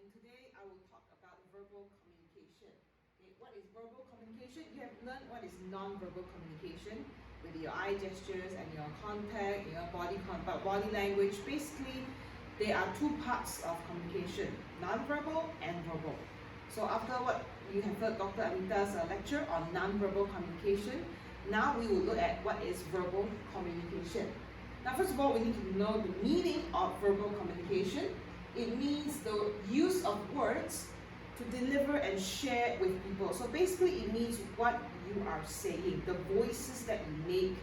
and today I will talk about verbal communication. Okay, what is verbal communication? You have learned what is non-verbal communication with your eye gestures and your contact, your body language. Basically, there are two parts of communication: non-verbal and verbal. So after what you have heard Dr. Anita's lecture on non-verbal communication, now we will look at what is verbal communication. Now, first of all, we need to know the meaning of verbal communication. It means the use of words to deliver and share with people. So basically, it means what you are saying, the voices that you make,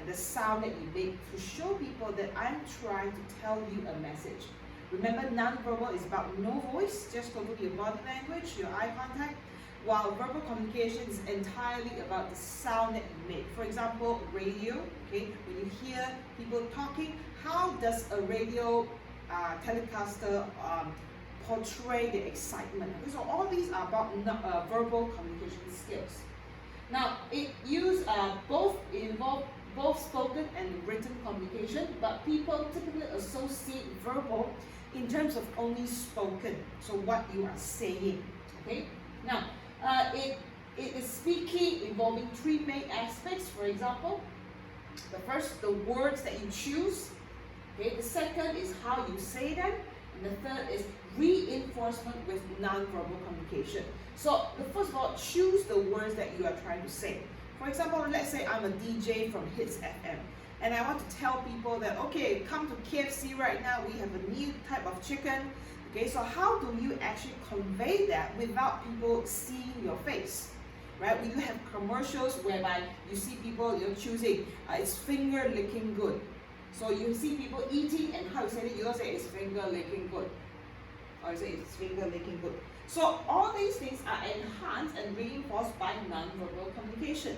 and the sound that you make to show people that I'm trying to tell you a message. Remember, non-verbal is about no voice, just totally your body language, your eye contact, while verbal communication is entirely about the sound that you make. For example, radio, okay, when you hear people talking, how does a radio telecaster portray the excitement? Okay, so all these are about verbal communication skills. Now, it involves both spoken and written communication, but people typically associate verbal in terms of only spoken, so what you are saying. Okay. Now, it is speaking involving three main aspects. For example, the first, the words that you choose. Okay. The second is how you say them, and the third is reinforcement with non-verbal communication. So, first of all, choose the words that you are trying to say. For example, let's say I'm a DJ from Hits FM, and I want to tell people that, okay, come to KFC right now, we have a new type of chicken. Okay, so how do you actually convey that without people seeing your face? Right? We do have commercials whereby you see people, you're choosing, it's finger licking good. So you see people eating, and how you say it, you don't say it's finger licking good, or you say it's finger licking good. So all these things are enhanced and reinforced by non-verbal communication.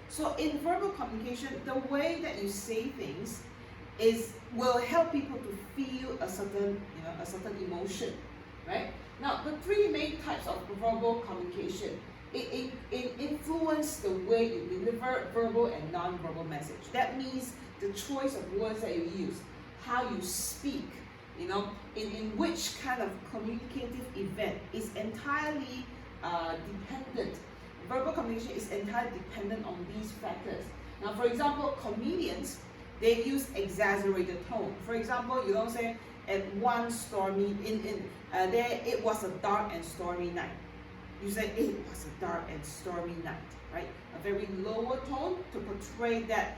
So in verbal communication, the way that you say things will help people to feel a certain emotion, right? Now, the three main types of verbal communication, it influence the way you deliver verbal and non-verbal message. That means the choice of words that you use, how you speak, in which kind of communicative event is entirely dependent. Verbal communication is entirely dependent on these factors. Now, for example, comedians, they use exaggerated tone. For example, you don't say at one stormy it was a dark and stormy night. You say it was a dark and stormy night, right? A very lower tone to portray that,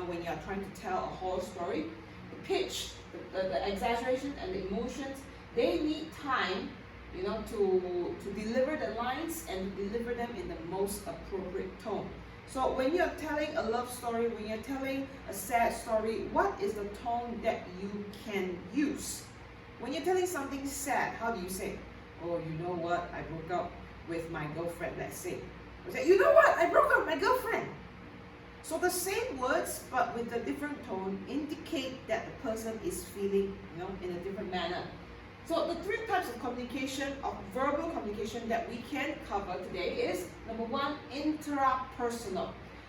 when you are trying to tell a whole story. The pitch, the exaggeration and the emotions, they need time, to deliver the lines and deliver them in the most appropriate tone. So when you're telling a love story, when you're telling a sad story, what is the tone that you can use? When you're telling something sad, how do you say? Oh, you know what? I broke up with my girlfriend, let's say. You say, you know what? I broke up with my girlfriend. So the same words, but with a different tone, indicate that the person is feeling, in a different manner. So the three types of communication, of verbal communication that we can cover today is, number one, intrapersonal.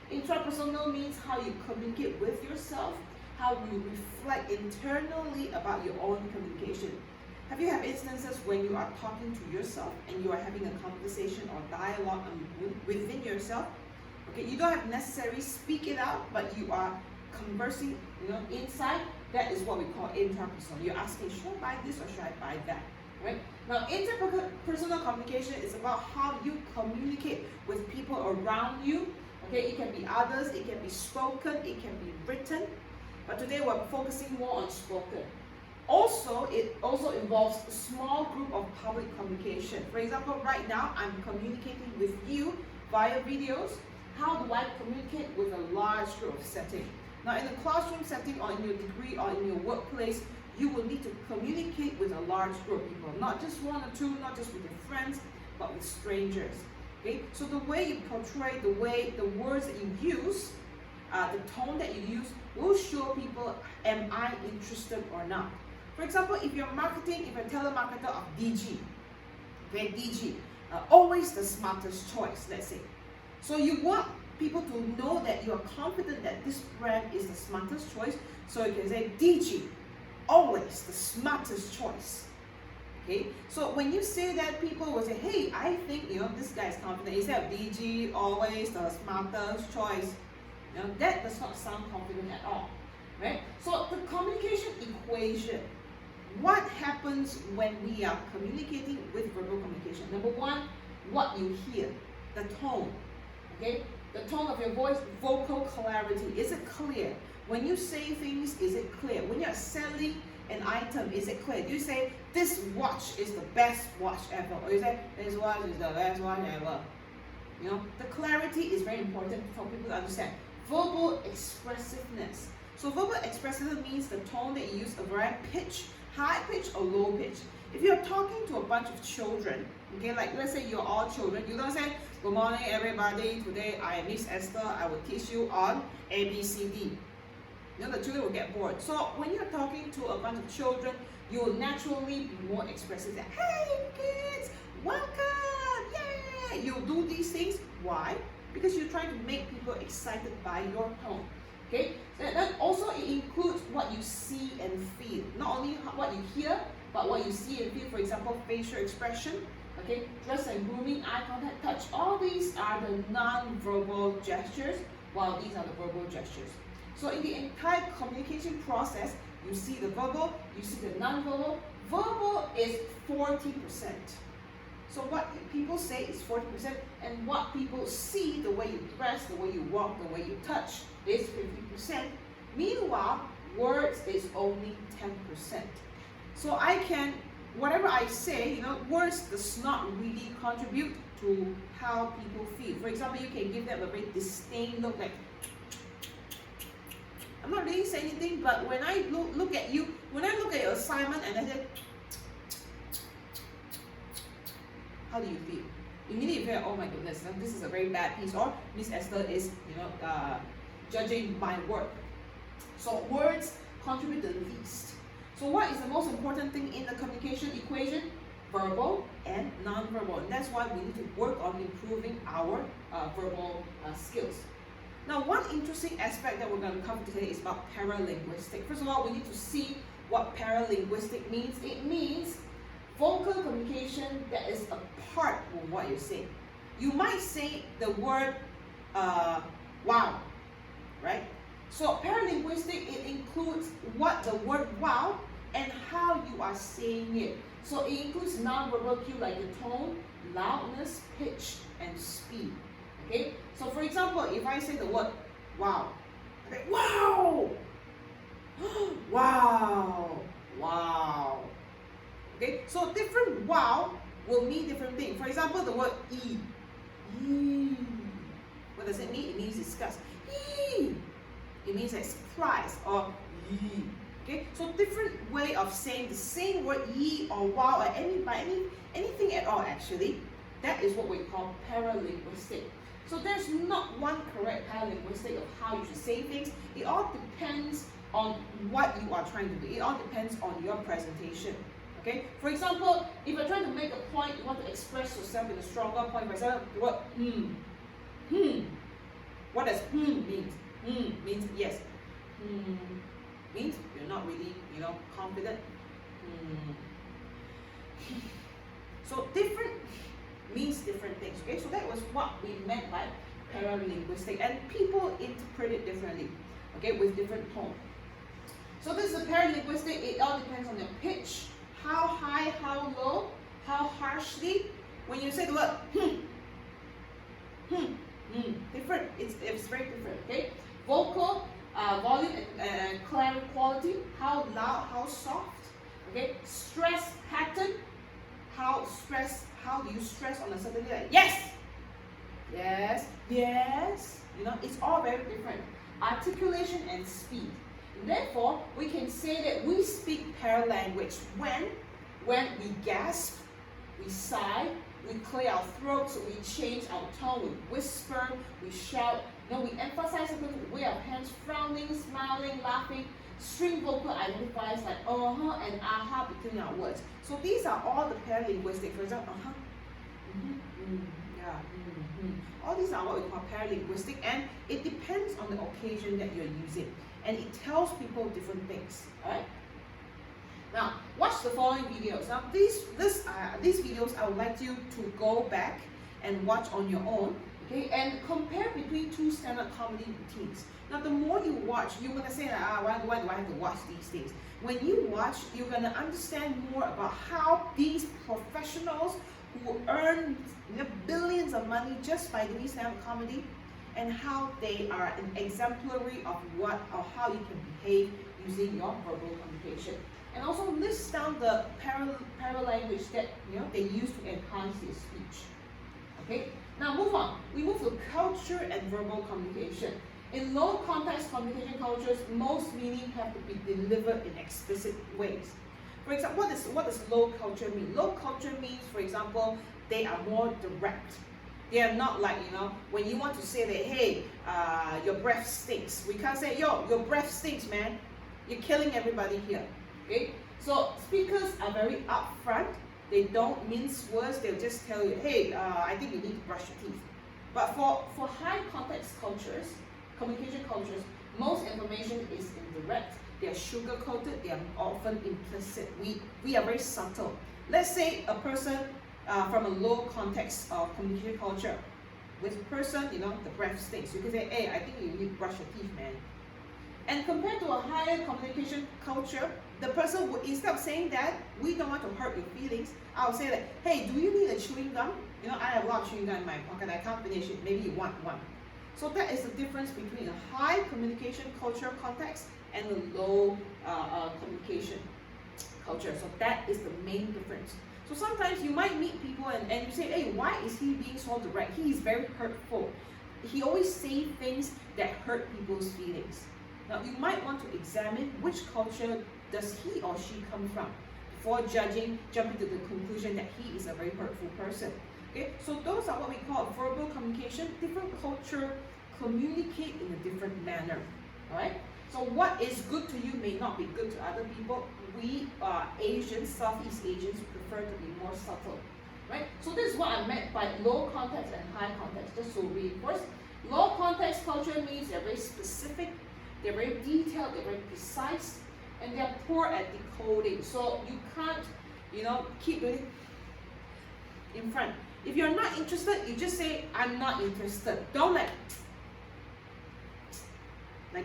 Intrapersonal means how you communicate with yourself, how you reflect internally about your own communication. Have you had instances when you are talking to yourself and you are having a conversation or dialogue within yourself? Okay, you don't have to necessarily speak it out, but you are conversing, inside. That is what we call intrapersonal. You're asking, should I buy this or should I buy that? Right? Now, interpersonal communication is about how you communicate with people around you. Okay, it can be others, it can be spoken, it can be written. But today we're focusing more on spoken. Also, it also involves a small group of public communication. For example, right now I'm communicating with you via videos. How do I communicate with a large group setting? Now, in a classroom setting or in your degree or in your workplace, you will need to communicate with a large group of people, not just one or two, not just with your friends, but with strangers. Okay? So the way you portray, the words that you use, the tone that you use will show people, am I interested or not? For example, if you're a telemarketer of DG, okay, DG, always the smartest choice, let's say. So you want people to know that you are confident that this brand is the smartest choice. So you can say DG, always the smartest choice. Okay, so when you say that, people will say, hey, I think, this guy is confident. Instead of DG, always the smartest choice. That does not sound confident at all, right? So the communication equation, what happens when we are communicating with verbal communication? Number one, what you hear, the tone, okay? The tone of your voice, vocal clarity. Is it clear? When you say things, is it clear? When you're selling an item, is it clear? Do you say, this watch is the best watch ever? Or you say, this watch is the best watch ever? The clarity is very important for people to understand. Verbal expressiveness. So verbal expressiveness means the tone that you use, a very pitch, high pitch or low pitch. If you're talking to a bunch of children, okay, like let's say you're all children, you don't say, good morning everybody, today I am Miss Esther, I will teach you on ABCD. The children will get bored. So when you're talking to a bunch of children, you will naturally be more expressive. Hey kids, welcome, yeah! You'll do these things. Why? Because you're trying to make people excited by your tone. Okay? Then also it includes what you see and feel. Not only what you hear, but what you see and feel. For example, facial expression, okay, dress and grooming, eye contact, touch. All these are the non-verbal gestures, while these are the verbal gestures. So in the entire communication process, you see the verbal, you see the non-verbal. Verbal is 40%. So what people say is 40%, and what people see, the way you dress, the way you walk, the way you touch, is 50%. Meanwhile, words is only 10%. So whatever I say, words does not really contribute to how people feel. For example, you can give them a very disdain look, like, I'm not really saying anything, but when I look at you, when I look at your assignment and I say, how do you feel? Immediately you feel, oh my goodness, this is a very bad piece, or Miss Esther is, judging my work. So words contribute the least. So what is the most important thing in the communication equation? Verbal and non-verbal. And that's why we need to work on improving our verbal skills. Now, one interesting aspect that we're going to cover today is about paralinguistic. First of all, we need to see what paralinguistic means. It means vocal communication that is a part of what you're saying. You might say the word wow, right? So paralinguistic, it includes what the word wow and how you are saying it. So it includes non-verbal cue like the tone, loudness, pitch, and speed. Okay? So for example, if I say the word wow, okay, wow, wow, wow. Okay, so different wow will mean different things. For example, the word e. What does it mean? It means disgust. It means like surprise or ye. Okay, so different way of saying the same word ye or wow or anything at all actually. That is what we call paralinguistic. So there's not one correct paralinguistic of how you should say things. It all depends on what you are trying to do. It all depends on your presentation. Okay? For example, if you're trying to make a point, you want to express yourself in a stronger point. For example, the word What does mean? Means yes. Means you're not really, confident. So different means different things. Okay, so that was what we meant by paralinguistic, and people interpret it differently. Okay, with different tone. So this is a paralinguistic. It all depends on your pitch, how high, how low, how harshly. When you say the word different. It's very different. Okay, vocal volume and quality. How loud, how soft. Okay, stress pattern. How do you stress on a certain thing? Like, yes, yes, yes. It's all very different. Articulation and speed. Therefore, we can say that we speak paralanguage when we gasp, we sigh, we clear our throats, we change our tone, we whisper, we shout. We emphasize certain way of hands, frowning, smiling, laughing. String vocal identifiers like and aha between our words. So these are all the paralinguistic. For example, all these are what we call paralinguistic, and it depends on the occasion that you're using, and it tells people different things. Alright. Now, watch the following videos. Now, these videos, I would like you to go back and watch on your own, okay, and compare between two stand-up comedy routines. Now, the more you watch, you're gonna say that, why do I have to watch these things? When you watch, you're gonna understand more about how these professionals who earn billions of money just by doing stand-up comedy, and how they are an exemplary of what or how you can behave using your verbal communication. And also list down the paralanguage that they use to enhance their speech. Okay. Now move on. We move to culture and verbal communication. In low context communication cultures, most meaning have to be delivered in explicit ways. For example, what does low culture mean? Low culture means, for example, they are more direct. They are not like, when you want to say that, hey, your breath stinks. We can't say, yo, your breath stinks, man. You're killing everybody here. Okay? So speakers are very upfront. They don't mince words. They'll just tell you, hey, I think you need to brush your teeth. But for high context cultures, communication cultures, most information is indirect. They are sugar-coated. They are often implicit. We are very subtle. Let's say a person from a low context of communication culture, with a person, the breath stinks. You can say, hey, I think you need to brush your teeth, man. And compared to a higher communication culture, the person would, instead of saying that, we don't want to hurt your feelings, I'll say that, hey, do you need a chewing gum? I have a lot of chewing gum in my pocket, I can't finish it, maybe you want one. So that is the difference between a high communication culture context and a low communication culture. So that is the main difference. So sometimes you might meet people and you say, hey, why is he being so direct? He is very hurtful. He always says things that hurt people's feelings. Now, you might want to examine which culture does he or she come from before jumping to the conclusion that he is a very hurtful person. Okay, so those are what we call verbal communication. Different culture communicate in a different manner. All right. So what is good to you may not be good to other people. We Asians, Southeast Asians, prefer to be more subtle. Right. So this is what I meant by low context and high context. Just to reinforce, low context culture means they're very specific. They're very detailed, they're very precise, and they're poor at decoding. So you can't, keep doing it in front. If you're not interested, you just say, I'm not interested. Don't like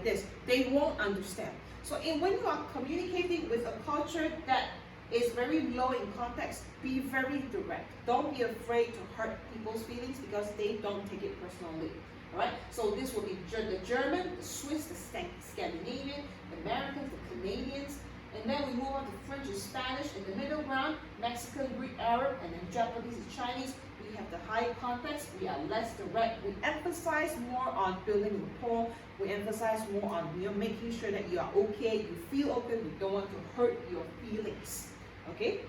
this. They won't understand. So when you are communicating with a culture that is very low in context, be very direct. Don't be afraid to hurt people's feelings because they don't take it personally. Alright, so this will be the German, the Swiss, the Scandinavian, the Americans, the Canadians, and then we move on to French and Spanish in the middle ground, Mexican, Greek, Arab, and then Japanese and Chinese. We have the high context, we are less direct, we emphasize more on building rapport, we emphasize more on making sure that you are okay, you feel okay, we don't want to hurt your feelings. Okay?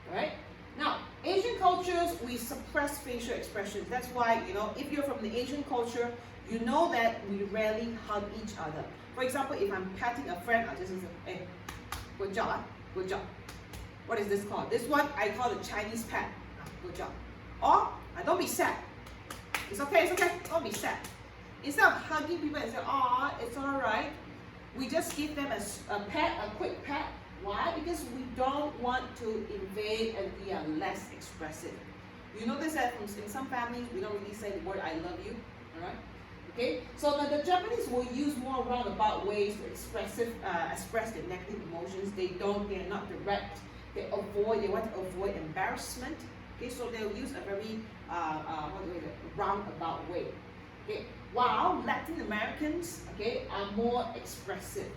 Alright? Now, Asian cultures, we suppress facial expressions. That's why, if you're from the Asian culture, you know that we rarely hug each other. For example, if I'm patting a friend, I'll just say, hey, good job, good job. What is this called? This one, I call the Chinese pat. Good job. Or, don't be sad. It's okay, don't be sad. Instead of hugging people and say, oh, it's all right, we just give them a pat, a quick pat. Why? Because we don't want to invade and we are less expressive. You notice that in some families, we don't really say the word I love you. Alright? Okay? So the Japanese will use more roundabout ways to express their negative emotions. They're not direct. They want to avoid embarrassment. Okay, so they'll use a very roundabout way. Okay? While Latin Americans, are more expressive.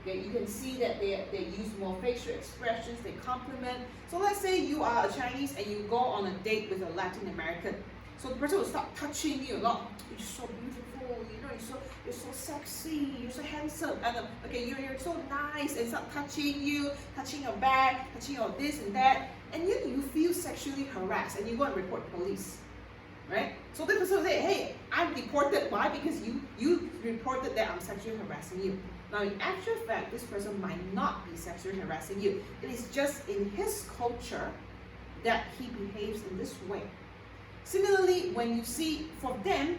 Okay, you can see that they use more facial expressions, they compliment. So let's say you are a Chinese and you go on a date with a Latin American. So the person will start touching you a lot. You're so beautiful, you're so sexy, you're so handsome. And you're so nice, and start touching you, touching your back, touching your this and that. And you feel sexually harassed and you go and report police. Right? So the person will say, hey, I'm deported. Why? Because you reported that I'm sexually harassing you. Now, in actual fact, this person might not be sexually harassing you. It is just in his culture that he behaves in this way. Similarly, when you see, for them,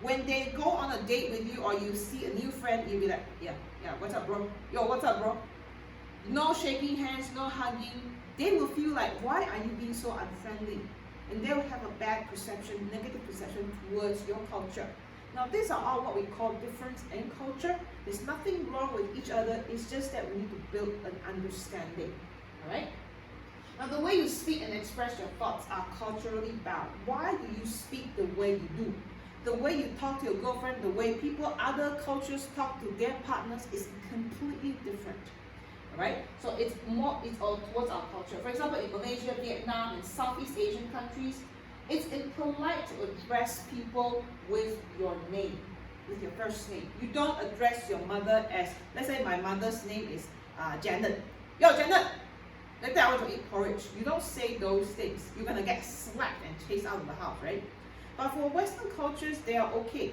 when they go on a date with you or you see a new friend, you'll be like, yeah, what's up, bro? Yo, what's up, bro? no shaking hands, no hugging, they will feel like, why are you being so unfriendly? And they will have a bad perception, negative perception towards your culture. Now, these are all what we call difference in culture. There's nothing wrong with each other. It's just that we need to build an understanding. All right? Now, the way you speak and express your thoughts are culturally bound. Why do you speak the way you do? The way you talk to your girlfriend, the way other cultures talk to their partners is completely different. Right? So it's all towards our culture. For example, in Malaysia, Vietnam, and Southeast Asian countries, it's impolite to address people with your name, with your first name. You don't address your mother as, let's say my mother's name is Janet. Yo, Janet! Let's say I want to eat porridge. You don't say those things. You're going to get slapped and chased out of the house, right? But for Western cultures, they are okay.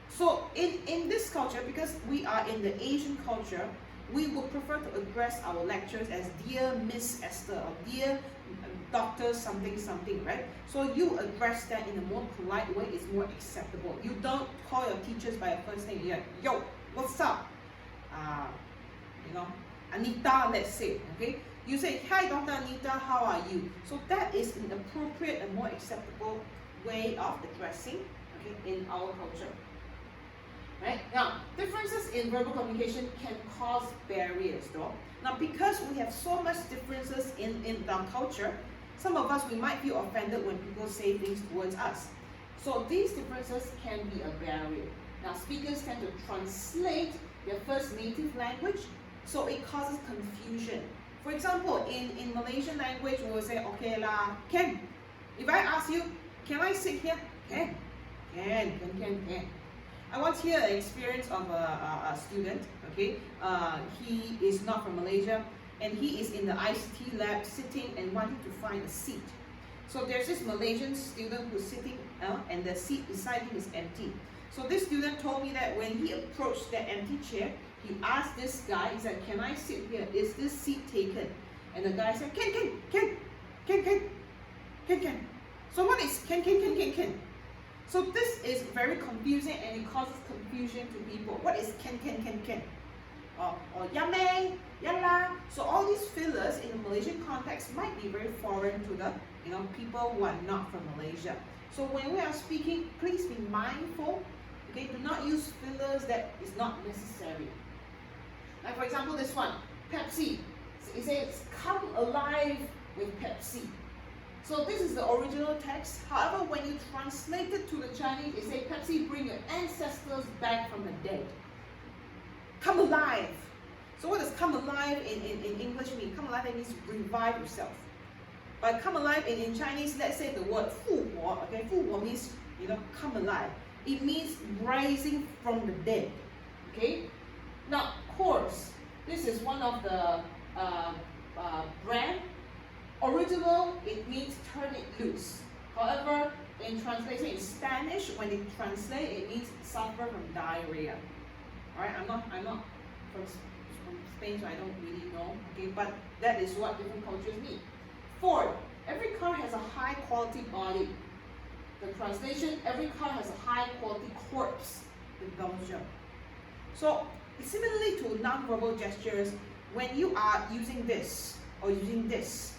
So in this culture, because we are in the Asian culture, we would prefer to address our lecturers as dear Miss Esther or dear Dr. something something, right? So you address that in a more polite way, it's more acceptable. You don't call your teachers by your first name. You're like, yo, what's up? Anita, let's say, okay? You say, hi Dr. Anita, how are you? So that is an appropriate and more acceptable way of addressing, okay, in our culture. Right? Now, differences in verbal communication can cause barriers though. Now, because we have so much differences in our culture, some of us, we might feel offended when people say things towards us. So these differences can be a barrier. Now, speakers tend to translate their first native language, so it causes confusion. For example, in Malaysian language, we will say, okay lah, can. If I ask you, can I sit here? Can. I once hear an experience of a student, okay? He is not from Malaysia, and he is in the ICT lab sitting and wanting to find a seat. So there's this Malaysian student who's sitting, and the seat beside him is empty. So this student told me that when he approached that empty chair, he asked this guy, he said, can I sit here? Is this seat taken? And the guy said, can. So what is can? So this is very confusing, and it causes confusion to people. What is can? Or yame, yalla. So all these fillers in the Malaysian context might be very foreign to the people who are not from Malaysia. So when we are speaking, please be mindful. Okay, do not use fillers that is not necessary. Like for example, this one, Pepsi. It says, "Come alive with Pepsi." So this is the original text. However, when you translate it to the Chinese, it says, "Pepsi, bring your ancestors back from the dead." Come alive. So what does come alive in English mean? Come alive means revive yourself. But come alive in Chinese, let's say the word 复活. Okay, 复活 means come alive. It means rising from the dead. Okay. Now, of course, this is one of the brand. Original, it means turn it loose. However, in translation in Spanish, when they translate, it means suffer from diarrhea. Alright, I'm not from Spain, so I don't really know. Okay, but that is what different cultures mean. Ford, every car has a high quality body. The translation, every car has a high quality corpse in Belgium. So similarly to non-verbal gestures, when you are using this or using this,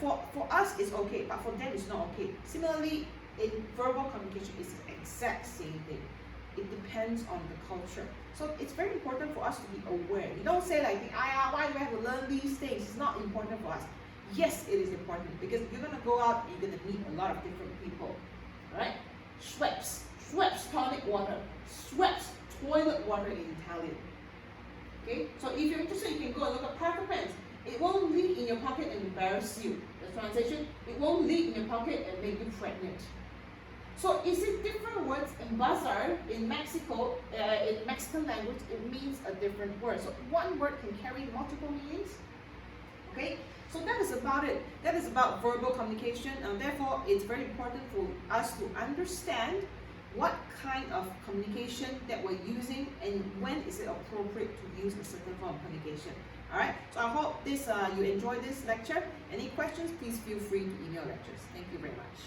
for us it's okay, but for them it's not okay. Similarly, in verbal communication, it's the exact same thing. It depends on the culture. So it's very important for us to be aware. You don't say like, why do I have to learn these things? It's not important for us. Yes, it is important, because you're going to go out, you're going to meet a lot of different people. Right? Schweppes tonic water. Schweppes toilet water in Italian. Okay? So if you're interested, you can go and look at Parker pens. It won't leak in your pocket and embarrass you. The translation, it won't leak in your pocket and make you pregnant. So is it different words in Bazaar, in Mexico, in Mexican language, it means a different word. So one word can carry multiple meanings. Okay? So that is about it. That is about verbal communication, and therefore it's very important for us to understand what kind of communication that we're using and when is it appropriate to use a certain form of communication. Alright, so I hope you enjoyed this lecture. Any questions, please feel free to email lectures. Thank you very much.